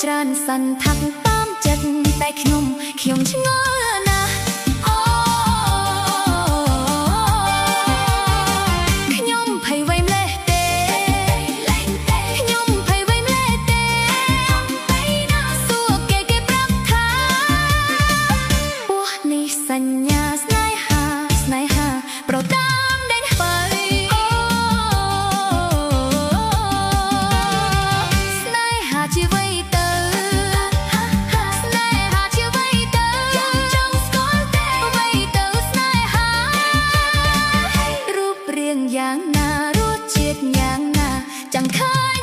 ច្រើនសន្តាក់តាមចិត្តតែខ្ញុំឆ្ងល់ណាស់ខ្ញុំភ័យវៃម្លេះទេខ្ញុំភ័យវៃម្លេះទេសួរគេប្រាប់ថាពោះនេះសញ្ញាស្នេហាប្រតាមដេញបើស្នេហាជាវ័យទៅស្នេហាជាវ័យទៅចង់ស្គាល់ទេវ័យទៅស្នេហារូបរាងយ៉ាងណារសជាតិយ៉ាងណាchẳng khơi